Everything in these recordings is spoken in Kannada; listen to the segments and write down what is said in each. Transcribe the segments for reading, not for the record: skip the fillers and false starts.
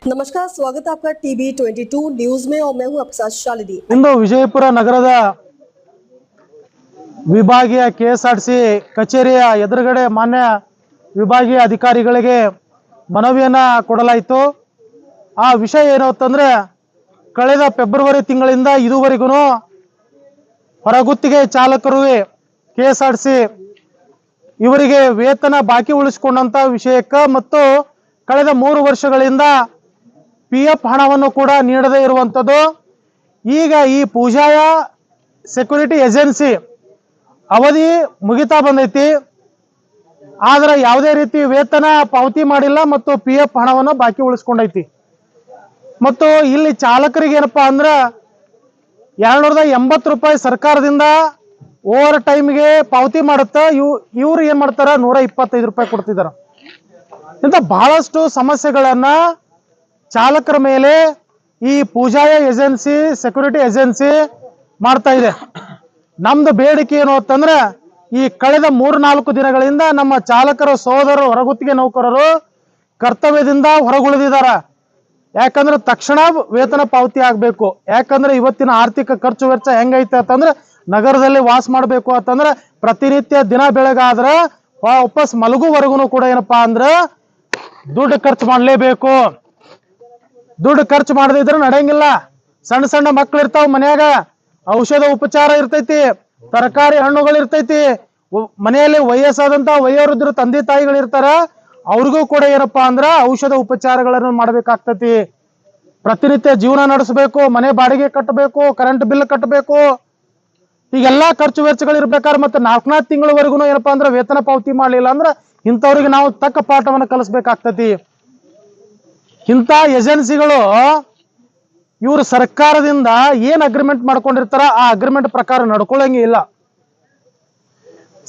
नमस्कार, स्वागत है आपका टीवी 22 न्यूज में और मैं हूं आपके साथ शालिनी। इंದು ವಿಜಯಪುರ ನಗರದ ವಿಭಾಗೀಯ ಕೆಎಸ್ಆರ್ಟಿಸಿ ಕಚೇರಿಯ ಎದುರುಗಡೆ ಮಾನ್ಯ ವಿಭಾಗೀಯ ಅಧಿಕಾರಿಗಳಿಗೆ ಮನವಿಯನ್ನ ಕೊಡಲಾಯಿತು। ಆ ವಿಷಯ ಏನು ಅಂತಂದ್ರೆ ಕಳೆದ ಫೆಬ್ರವರಿ ತಿಂಗಳಿಂದ ಇದುವರೆಗೂ ಹೊರಗುತ್ತಿಗೆ ಚಾಲಕರು ಕೆಎಸ್ಆರ್ಟಿಸಿ ಇವರಿಗೆ ವೇತನ ಬಾಕಿ ಉಳಿಸಿಕೊಂಡಂತ ವಿಷಯಕ್ಕೆ ಮತ್ತು ಕಳೆದ 3 ವರ್ಷಗಳಿಂದ ಪಿಎಫ್ ಹಣವನ್ನು ಕೂಡ ನೀಡದೇ ಇರುವಂತದ್ದು। ಈಗ ಈ ಪೂಜಾಯ ಸೆಕ್ಯೂರಿಟಿ ಏಜೆನ್ಸಿ ಅವಧಿ ಮುಗಿತಾ ಬಂದೈತಿ, ಆದ್ರೆ ಯಾವುದೇ ರೀತಿ ವೇತನ ಪಾವತಿ ಮಾಡಿಲ್ಲ ಮತ್ತು ಪಿಎಫ್ ಹಣವನ್ನು ಬಾಕಿ ಉಳಿಸ್ಕೊಂಡೈತಿ। ಮತ್ತು ಇಲ್ಲಿ ಚಾಲಕರಿಗೆ ಏನಪ್ಪಾ ಅಂದ್ರೆ 280 ರೂಪಾಯಿ ಸರ್ಕಾರದಿಂದ ಓವರ್ ಟೈಮ್ಗೆ ಪಾವತಿ ಮಾಡುತ್ತಾ ಇವ್ರು ಏನ್ ಮಾಡ್ತಾರ 125 ರೂಪಾಯಿ ಕೊಡ್ತಿದಾರ। ಇಂಥ ಬಹಳಷ್ಟು ಸಮಸ್ಯೆಗಳನ್ನ ಚಾಲಕರ ಮೇಲೆ ಈ ಪೂಜಾಯ ಏಜೆನ್ಸಿ ಸೆಕ್ಯೂರಿಟಿ ಏಜೆನ್ಸಿ ಮಾಡ್ತಾ ಇದೆ। ನಮ್ದು ಬೇಡಿಕೆ ಏನು ಅಂತಂದ್ರೆ ಈ ಕಳೆದ 3-4 ದಿನಗಳಿಂದ ನಮ್ಮ ಚಾಲಕರ ಸಹೋದರರು ಹೊರಗುತ್ತಿಗೆ ನೌಕರರು ಕರ್ತವ್ಯದಿಂದ ಹೊರಗುಳಿದಿದ್ದಾರೆ। ಯಾಕಂದ್ರೆ ತಕ್ಷಣ ವೇತನ ಪಾವತಿ ಆಗ್ಬೇಕು। ಯಾಕಂದ್ರೆ ಇವತ್ತಿನ ಆರ್ಥಿಕ ಖರ್ಚು ವೆಚ್ಚ ಹೆಂಗೈತೆ ಅಂತಂದ್ರೆ ನಗರದಲ್ಲಿ ವಾಸ ಮಾಡಬೇಕು ಅಂತಂದ್ರೆ ಪ್ರತಿನಿತ್ಯ ದಿನ ಬೆಳಗಾದ್ರೆ ವಾಪಸ್ ಮಲಗುವರೆಗೂ ಕೂಡ ಏನಪ್ಪಾ ಅಂದ್ರೆ ದುಡ್ಡು ಖರ್ಚು ಮಾಡಲೇಬೇಕು। ದುಡ್ಡು ಖರ್ಚು ಮಾಡದಿದ್ರೆ ನಡೆಯಂಗಿಲ್ಲ। ಸಣ್ಣ ಸಣ್ಣ ಮಕ್ಕಳು ಇರ್ತಾವ, ಮನ್ಯಾಗ ಔಷಧ ಉಪಚಾರ ಇರ್ತೈತಿ, ತರಕಾರಿ ಹಣ್ಣುಗಳು ಇರ್ತೈತಿ, ಮನೆಯಲ್ಲಿ ವಯಸ್ಸಾದಂತ ವಯೋವೃದ್ಧರು ತಂದೆ ತಾಯಿಗಳು ಇರ್ತಾರ, ಅವ್ರಿಗೂ ಕೂಡ ಏನಪ್ಪಾ ಅಂದ್ರ ಔಷಧ ಉಪಚಾರಗಳನ್ನು ಮಾಡ್ಬೇಕಾಗ್ತತಿ। ಪ್ರತಿನಿತ್ಯ ಜೀವನ ನಡೆಸಬೇಕು, ಮನೆ ಬಾಡಿಗೆ ಕಟ್ಟಬೇಕು, ಕರೆಂಟ್ ಬಿಲ್ ಕಟ್ಟಬೇಕು, ಈಗೆಲ್ಲಾ ಖರ್ಚು ವೆಚ್ಚಗಳು ಇರ್ಬೇಕಾದ್ರೆ ಮತ್ತೆ 4 ತಿಂಗಳವರೆಗೂ ಏನಪ್ಪಾ ಅಂದ್ರೆ ವೇತನ ಪಾವತಿ ಮಾಡ್ಲಿಲ್ಲ ಅಂದ್ರೆ ಇಂಥವ್ರಿಗೆ ನಾವು ತಕ್ಕ ಪಾಠವನ್ನು ಕಲಿಸ್ಬೇಕಾಗ್ತತಿ। ಇಂಥ ಏಜೆನ್ಸಿಗಳು ಇವರು ಸರ್ಕಾರದಿಂದ ಏನ್ ಅಗ್ರಿಮೆಂಟ್ ಮಾಡ್ಕೊಂಡಿರ್ತಾರ ಆ ಅಗ್ರಿಮೆಂಟ್ ಪ್ರಕಾರ ನಡ್ಕೊಳ್ಳಂಗೆ ಇಲ್ಲ।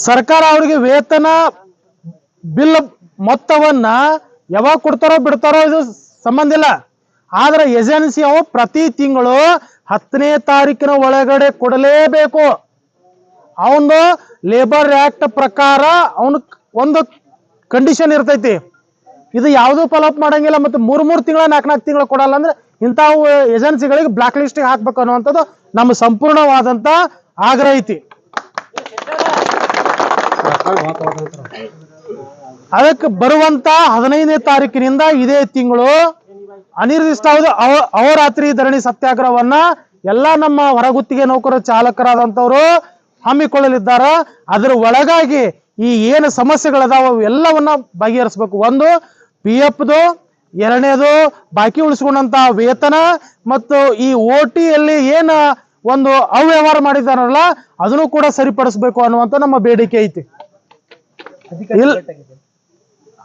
ಸರ್ಕಾರ ಅವರಿಗೆ ವೇತನ ಬಿಲ್ ಮೊತ್ತವನ್ನ ಯಾವಾಗ ಕೊಡ್ತಾರೋ ಬಿಡ್ತಾರೋ ಇದು ಸಂಬಂಧ ಇಲ್ಲ, ಆದ್ರೆ ಏಜೆನ್ಸಿ ಅವು ಪ್ರತಿ ತಿಂಗಳು 10ನೇ ತಾರೀಕಿನ ಒಳಗಡೆ ಕೊಡಲೇಬೇಕು। ಅವನು ಲೇಬರ್ ಆಕ್ಟ್ ಪ್ರಕಾರ ಅವನು ಒಂದು ಕಂಡೀಷನ್ ಇರ್ತೈತಿ, ಇದು ಯಾವುದು ಫಾಲೋಅಪ್ ಮಾಡಂಗಿಲ್ಲ। ಮತ್ತೆ 3 ತಿಂಗಳ 4 ತಿಂಗಳ ಕೊಡಲ್ಲ ಅಂದ್ರೆ ಇಂಥವು ಏಜೆನ್ಸಿಗಳಿಗೆ ಬ್ಲಾಕ್ ಲಿಸ್ಟ್ ಹಾಕ್ಬೇಕು ಅನ್ನುವಂಥದ್ದು ನಮ್ಮ ಸಂಪೂರ್ಣವಾದಂತ ಆಗ್ರಹ ಐತಿ। ಅದಕ್ಕೆ ಬರುವಂತ 15ನೇ ತಾರೀಕಿನಿಂದ ಇದೇ ತಿಂಗಳು ಅನಿರ್ದಿಷ್ಟಾವಧಿ ಅಹೋರಾತ್ರಿ ಧರಣಿ ಸತ್ಯಾಗ್ರಹವನ್ನ ಎಲ್ಲಾ ನಮ್ಮ ಹೊರಗುತ್ತಿಗೆ ನೌಕರ ಚಾಲಕರಾದಂತವ್ರು ಹಮ್ಮಿಕೊಳ್ಳಲಿದ್ದಾರೆ। ಅದರ ಒಳಗಾಗಿ ಈ ಏನು ಸಮಸ್ಯೆಗಳದಾವ ಎಲ್ಲವನ್ನ ಬಗೆಹರಿಸಬೇಕು। ಒಂದು ಪಿಎಫ್ದು, ಎರಡನೇದು ಬಾಕಿ ಉಳಿಸ್ಕೊಂಡಂತ ವೇತನ ಮತ್ತು ಈ ಓಟಿಯಲ್ಲಿ ಏನ ಒಂದು ಅವ್ಯವಹಾರ ಮಾಡಿದಾರಲ್ಲ ಅದನ್ನು ಕೂಡ ಸರಿಪಡಿಸಬೇಕು ಅನ್ನುವಂತ ನಮ್ಮ ಬೇಡಿಕೆ ಐತಿ।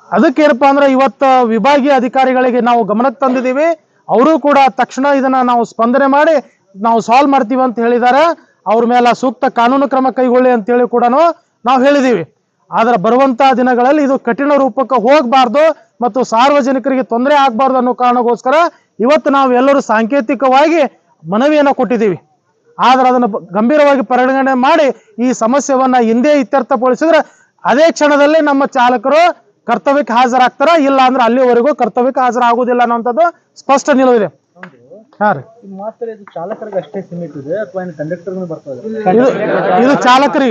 ಅದಕ್ಕೇನಪ್ಪಾ ಅಂದ್ರೆ ಇವತ್ತು ವಿಭಾಗೀಯ ಅಧಿಕಾರಿಗಳಿಗೆ ನಾವು ಗಮನಕ್ಕೆ ತಂದಿದ್ದೀವಿ, ಅವರು ಕೂಡ ತಕ್ಷಣ ಇದನ್ನ ನಾವು ಸ್ಪಂದನೆ ಮಾಡಿ ನಾವು ಸಾಲ್ವ್ ಮಾಡ್ತೀವಿ ಅಂತ ಹೇಳಿದ್ದಾರೆ। ಅವ್ರ ಮೇಲೆ ಸೂಕ್ತ ಕಾನೂನು ಕ್ರಮ ಕೈಗೊಳ್ಳಿ ಅಂತ ಹೇಳಿ ಕೂಡ ನಾವು ಹೇಳಿದೀವಿ। ಆದ್ರೆ ಬರುವಂತಹ ದಿನಗಳಲ್ಲಿ ಇದು ಕಠಿಣ ರೂಪಕ್ಕೆ ಹೋಗಬಾರ್ದು ಮತ್ತು ಸಾರ್ವಜನಿಕರಿಗೆ ತೊಂದರೆ ಆಗಬಾರ್ದು ಅನ್ನೋ ಕಾರಣಕ್ಕೋಸ್ಕರ ಇವತ್ತು ನಾವು ಎಲ್ಲರೂ ಸಾಂಕೇತಿಕವಾಗಿ ಮನವಿಯನ್ನ ಕೊಟ್ಟಿದ್ದೀವಿ। ಆದ್ರೆ ಅದನ್ನು ಗಂಭೀರವಾಗಿ ಪರಿಗಣನೆ ಮಾಡಿ ಈ ಸಮಸ್ಯೆಯನ್ನ ಹಿಂದೆ ಇತ್ಯರ್ಥಗೊಳಿಸಿದ್ರೆ ಅದೇ ಕ್ಷಣದಲ್ಲಿ ನಮ್ಮ ಚಾಲಕರು ಕರ್ತವ್ಯಕ್ಕೆ ಹಾಜರಾಗ್ತಾರ, ಇಲ್ಲ ಅಂದ್ರೆ ಅಲ್ಲಿವರೆಗೂ ಕರ್ತವ್ಯಕ್ಕೆ ಹಾಜರಾಗುವುದಿಲ್ಲ ಅನ್ನೋಂಥದ್ದು ಸ್ಪಷ್ಟ ನಿಲುವಿದೆ। ಚಾಲಕರಿಗೆ ಅಷ್ಟೇ ಸೀಮಿತ ಇದೆ ಅಥವಾ ಕಂಡಕ್ಟರ್ ಬರ್ತದೆ? ಇದು ಚಾಲಕರು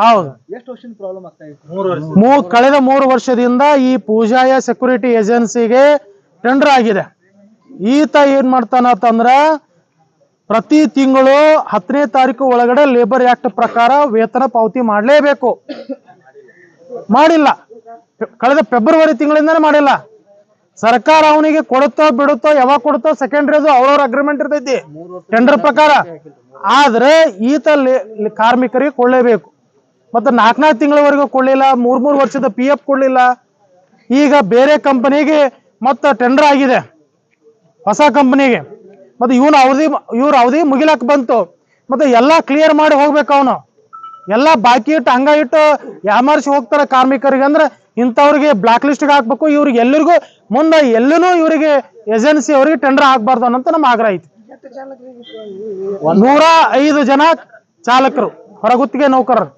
ಹೌದು। ಎಷ್ಟು ವರ್ಷದ ಪ್ರಾಬ್ಲಮ್ ಆಗ್ತಾ ಇದೆ? ಕಳೆದ 3 ವರ್ಷದಿಂದ ಈ ಪೂಜಾಯ ಸೆಕ್ಯೂರಿಟಿ ಏಜೆನ್ಸಿಗೆ ಟೆಂಡರ್ ಆಗಿದೆ। ಈತ ಏನ್ ಮಾಡ್ತಾನಂತಂದ್ರ ಪ್ರತಿ ತಿಂಗಳು 10ನೇ ತಾರೀಕು ಒಳಗಡೆ ಲೇಬರ್ ಆಕ್ಟ್ ಪ್ರಕಾರ ವೇತನ ಪಾವತಿ ಮಾಡಲೇಬೇಕು, ಮಾಡಿಲ್ಲ। ಕಳೆದ ಫೆಬ್ರವರಿ ತಿಂಗಳಿಂದಾನೇ ಮಾಡಿಲ್ಲ। ಸರ್ಕಾರ ಅವನಿಗೆ ಕೊಡುತ್ತೋ ಬಿಡುತ್ತೋ, ಯಾವಾಗ ಕೊಡುತ್ತೋ ಸೆಕೆಂಡ್ರಿ, ಅದು ಅವ್ರವ್ರ ಅಗ್ರಿಮೆಂಟ್ ಇರ್ತೈತಿ ಟೆಂಡರ್ ಪ್ರಕಾರ, ಆದ್ರೆ ಈತ ಕಾರ್ಮಿಕರಿಗೆ ಕೊಡ್ಲೇಬೇಕು। ಮತ್ತೆ 4 ತಿಂಗಳವರೆಗೂ ಕೊಡ್ಲಿಲ್ಲ, 3 ವರ್ಷದ ಪಿಎಫ್ ಕೊಡ್ಲಿಲ್ಲ। ಈಗ ಬೇರೆ ಕಂಪನಿಗೆ ಮತ್ತೆ ಟೆಂಡರ್ ಆಗಿದೆ, ಹೊಸ ಕಂಪನಿಗೆ, ಮತ್ತೆ ಇವ್ರ ಅವಧಿ ಮುಗಿಲಕ್ ಬಂತು, ಮತ್ತೆ ಎಲ್ಲಾ ಕ್ಲಿಯರ್ ಮಾಡಿ ಹೋಗ್ಬೇಕು। ಅವನು ಎಲ್ಲಾ ಬಾಕಿ ಇಟ್ಟು ಹಂಗ ಇಟ್ಟು ಯಾಮಾರಿಸಿ ಹೋಗ್ತಾರ ಕಾರ್ಮಿಕರಿಗೆ, ಅಂದ್ರೆ ಇಂಥವ್ರಿಗೆ ಬ್ಲಾಕ್ ಲಿಸ್ಟ್ ಹಾಕ್ಬೇಕು। ಇವ್ರಿಗೆ ಎಲ್ಲರಿಗೂ ಮುಂದೆ ಎಲ್ಲೂ ಇವರಿಗೆ ಏಜೆನ್ಸಿ ಅವರಿಗೆ ಟೆಂಡರ್ ಆಗ್ಬಾರ್ದು ಅನ್ನೋಂತ ನಮ್ಮ ಆಗ್ರಹ ಐತಿ। 105 ಜನ ಚಾಲಕರು ಹೊರಗುತ್ತಿಗೆ ನೌಕರರು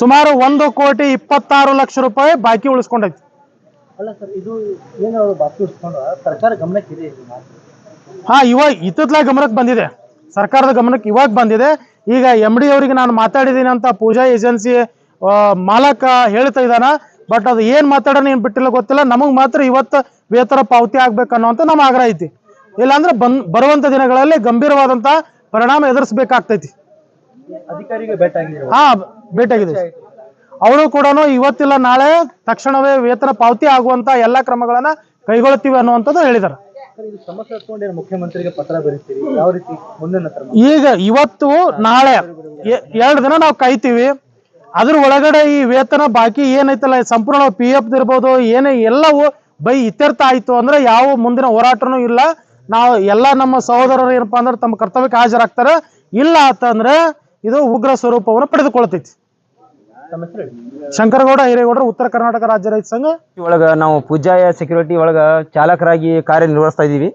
ಸುಮಾರು 1,26,00,000 ರೂಪಾಯಿ ಬಾಕಿ ಉಳಿಸ್ಕೊಂಡೈತಿ। ಅಲ್ಲ ಸರ್, ಇದು ಏನು ಅವರು ಬಾಕಿ ಉಳಿಸ್ಕೊಂಡು ಸರ್ಕಾರ ಗಮನಕ್ಕಿದೆ ಇದು ಮಾತು. ಹಾ, ಇವಾಗ ಇತ್ತತ್ಲ ಗಮನಕ್ಕೆ ಬಂದಿದೆ, ಸರ್ಕಾರದ ಗಮನಕ್ಕೆ ಇವಾಗ ಬಂದಿದೆ. ಈಗ MD ಅವರಿಗೆ ನಾನು ಮಾತಾಡಿದ್ದೀನಿ ಅಂತ ಪೂಜಾ ಏಜೆನ್ಸಿ ಮಾಲಕ ಹೇಳ್ತಾ ಇದ್ದಾನ. ಬಟ್ ಅದು ಏನ್ ಮಾತಾಡೋಣ ಏನ್ ಬಿಟ್ಟಿಲ್ಲ ಗೊತ್ತಿಲ್ಲ. ನಮಗ್ ಮಾತ್ರ ಇವತ್ತು ವೇತನ ಪಾವತಿ ಆಗ್ಬೇಕನ್ನೋಂತ ನಮ್ಮ ಆಗ್ರಹ ಐತಿ. ಇಲ್ಲಾಂದ್ರೆ ಬರುವಂತ ದಿನಗಳಲ್ಲಿ ಗಂಭೀರವಾದಂತ ಪರಿಣಾಮ ಎದುರಿಸಬೇಕಾಗ್ತೈತಿ. ಅಧಿಕಾರಿಗೆ ಭೇಟಿಯಾಗಿದ್ರು. ಹಾ, ಭೇಟಿಯಾಗಿದೆ. ಅವರು ಕೂಡ ಇವತ್ತಿಲ್ಲ ನಾಳೆ ತಕ್ಷಣವೇ ವೇತನ ಪಾವತಿ ಆಗುವಂತ ಎಲ್ಲಾ ಕ್ರಮಗಳನ್ನ ಕೈಗೊಳ್ತೀವಿ ಅನ್ನುವಂಥದ್ದು ಹೇಳಿದ್ದಾರೆ. ಸರ್, ಇದು ಸಮಸ್ಯೆ ಇಟ್ಕೊಂಡು ಮುಖ್ಯಮಂತ್ರಿಗೆ ಪತ್ರ ಬರೀತೀರಿ, ಯಾವ ರೀತಿ ಮುಂದಿನ ಕ್ರಮ? ಈಗ ಇವತ್ತು ನಾಳೆ 2 ದಿನ ನಾವು ಕಾಯ್ತೀವಿ. ಅದ್ರ ಒಳಗಡೆ ಈ ವೇತನ ಬಾಕಿ ಏನೈತಲ್ಲ ಸಂಪೂರ್ಣ PF ಇರ್ಬೋದು ಏನೇ ಎಲ್ಲವೂ ಇತ್ಯರ್ಥ ಆಯ್ತು ಅಂದ್ರೆ ಯಾವ ಮುಂದಿನ ಹೋರಾಟನೂ ಇಲ್ಲ. ನಾವು ಎಲ್ಲ ನಮ್ಮ ಸಹೋದರರು ಏನಪ್ಪಾ ಅಂದ್ರೆ ತಮ್ಮ ಕರ್ತವ್ಯಕ್ಕೆ ಹಾಜರಾಗ್ತಾರೆ. ಇಲ್ಲ ಅಂತಂದ್ರೆ ಇದು ಉಗ್ರ ಸ್ವರೂಪವನ್ನು ಪಡೆದುಕೊಳ್ತೈತಿ. ಶಂಕರಗೌಡ ಹಿರೇಗೌಡರು, ಉತ್ತರ ಕರ್ನಾಟಕ ರಾಜ್ಯ ರೈತ ಸಂಘ. ಒಳಗ ನಾವು ಪೂಜಾಯ ಸೆಕ್ಯೂರಿಟಿ ಒಳಗ ಚಾಲಕರಾಗಿ ಕಾರ್ಯನಿರ್ವಹಿಸ್ತಾ ಇದೀವಿ.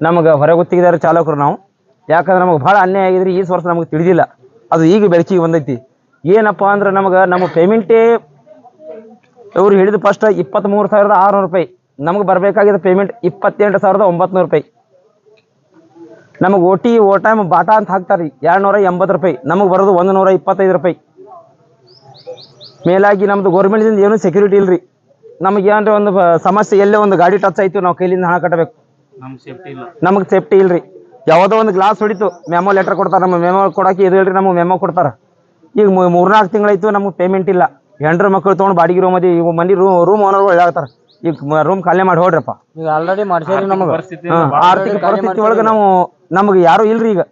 ನಮಗೆ ಹೊರಗುತ್ತಿಗೆದಾರ ಚಾಲಕರು ನಾವು. ಯಾಕಂದ್ರೆ ನಮಗೆ ಬಹಳ ಅನ್ಯಾಯ ಆಗಿದ್ರಿ. ಈ ವರ್ಷ ನಮಗೆ ತಿಳಿದಿಲ್ಲ, ಅದು ಈಗ ಬೆಳಕಿಗೆ ಬಂದೈತಿ. ಏನಪ್ಪ ಅಂದ್ರೆ ನಮ್ಮ ಪೇಮೆಂಟೇ ಇವ್ರು ಹಿಡಿದು ಫಸ್ಟ್ 23,600 ರೂಪಾಯಿ. ನಮಗೆ ಬರಬೇಕಾಗಿದ್ದ ಪೇಮೆಂಟ್ 28,900 ರೂಪಾಯಿ. ನಮಗೆ ಓ ಟೈಮ್ ಬಾಟಾ ಅಂತ ಹಾಕ್ತಾರೆ 280 ರೂಪಾಯಿ. ನಮಗೆ ಬರೋದು 125 ರೂಪಾಯಿ. ಮೇಲಾಗಿ ನಮ್ದು ಗೌರ್ಮೆಂಟ್ದಿಂದ ಏನು ಸೆಕ್ಯೂರಿಟಿ ಇಲ್ರಿ. ನಮಗೆ ಏನಾರ ಒಂದು ಸಮಸ್ಯೆ ಎಲ್ಲೇ ಒಂದು ಗಾಡಿ ಟಚ್ ಆಯ್ತು ನಾವು ಕೈಲಿಂದ ಹಣ ಕಟ್ಟಬೇಕು. ನಮಗೆ ಸೇಫ್ಟಿ ಇಲ್ರಿ. ಯಾವುದೋ ಒಂದು ಗ್ಲಾಸ್ ಹೊಡಿತು ಮೆಮೋ ಲೆಟರ್ ಕೊಡ್ತಾರೆ. ನಮ್ಮ ಮೆಮೋ ಕೊಡಕ್ಕೆ ಇದು ಹೇಳ್ರಿ, ನಮಗೆ ಮೆಮೋ ಕೊಡ್ತಾರೆ. ಈಗ 3-4 ತಿಂಗಳಾಯ್ತು ನಮಗೆ ಪೇಮೆಂಟ್ ಇಲ್ಲ. ಹೆಂಡ್ರ ಮಕ್ಕಳು ತೊಗೊಂಡು ಬಾಡಿಗೆ ರೂಮ್ ಅದಿ ಮನೆ ರೂಮ್ ಓನರ್ ಹೇಳ್ತಾರೆ ಈಗ ರೂಮ್ ಖಾಲಿ ಮಾಡಿ ಹೋಡ್ರಪ್ಪ. ಈಗ ಆಲ್ರೆಡಿ ಮಾಡ್ಸೇರಿ. ನಮಗೆ ಆರ್ಥಿಕ ಪರಿಸ್ಥಿತಿ ಒಳಗೆ ನಮಗೆ ಯಾರು ಇಲ್ರಿ. ಈಗ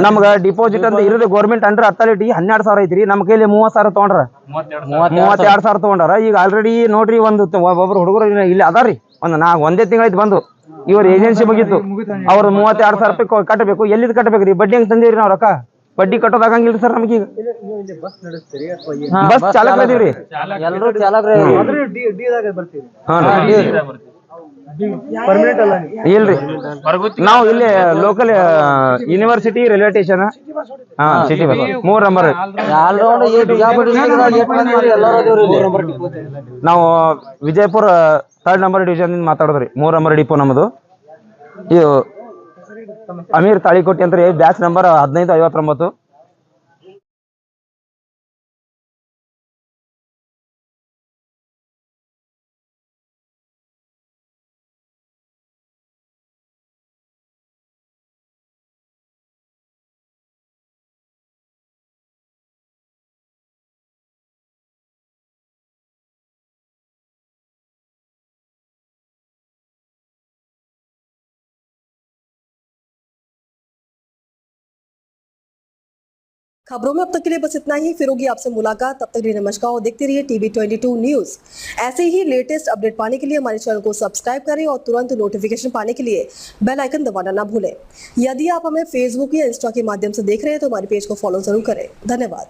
ನಮ್ಗೆ ಡಿಪಾಸಿಟ್ ಅಂತ ಇರೋದು ಗೌರ್ಮೆಂಟ್ ಅಂಡರ್ ಅಥಾರಿಟಿ 12,000 ಐತ್ರಿ. ನಮ್ಮ ಕೈಲಿ 30,000 ತೊಗೊಂಡ್ರ, 32,000 ತೊಗೊಂಡಾರ. ಈಗ ಆಲ್ರೆಡಿ ನೋಡ್ರಿ ಒಬ್ರು ಹುಡುಗರು ಇಲ್ಲಿ ಅದಾರಿ. ಒಂದೇ ತಿಂಗಳಾಯ್ತು ಬಂದು. ಇವ್ರ ಏಜೆನ್ಸಿ ಮುಗೀತು. ಅವ್ರು 32,000 ರೂಪಾಯಿ ಕಟ್ಟಬೇಕು. ಎಲ್ಲಿದ್ ಕಟ್ಟಬೇಕ್ರಿ? ಬಡ್ಡಿ ಹೆಂಗ್ ತಂದಿವ್ರಿ ನಾವು ರೊಕ್ಕ? ಬಡ್ಡಿ ಕಟ್ಟೋದಾಗಂಗಿಲ್ರಿ ಸರ್ ನಮಗೆ. ಬಸ್ ನಡೆಸ್ತೀರಿ ಅಥವಾ ಬಸ್ ಚಾಲಕ ಇದೀವ್ರಿ. ಎಲ್ಲರೂ ಚಾಲಕರೇ. ಪರ್ಮನೆಂಟ್ ಅಲ್ಲ ಇಲ್ರಿ, ನಾವು ಇಲ್ಲಿ local university railway station city bus 3 number. ನಾವು ವಿಜಯಪುರ 3rd ನಂಬರ್ ಡಿವಿಷನ್ ಮಾತಾಡೋದ್ರಿ. 3 ನಂಬರ್ ಡಿಪೋ ನಮ್ಮದು. ಇದು ಅಮೀರ್ ತಾಳಿಕೋಟಿ ಅಂತ ಬ್ಯಾಚ್ ನಂಬರ್ 1559. खबरों में अब तक के लिए बस इतना ही। फिर होगी आपसे मुलाकात, तब तक के लिए नमस्कार और देखते रहिए TV22 न्यूज। ऐसे ही लेटेस्ट अपडेट पाने के लिए हमारे चैनल को सब्सक्राइब करें और तुरंत नोटिफिकेशन पाने के लिए बेल आइकन दबाना ना भूलें। यदि आप हमें फेसबुक या इंस्टा के माध्यम से देख रहे हैं तो हमारे पेज को फॉलो जरूर करें। धन्यवाद।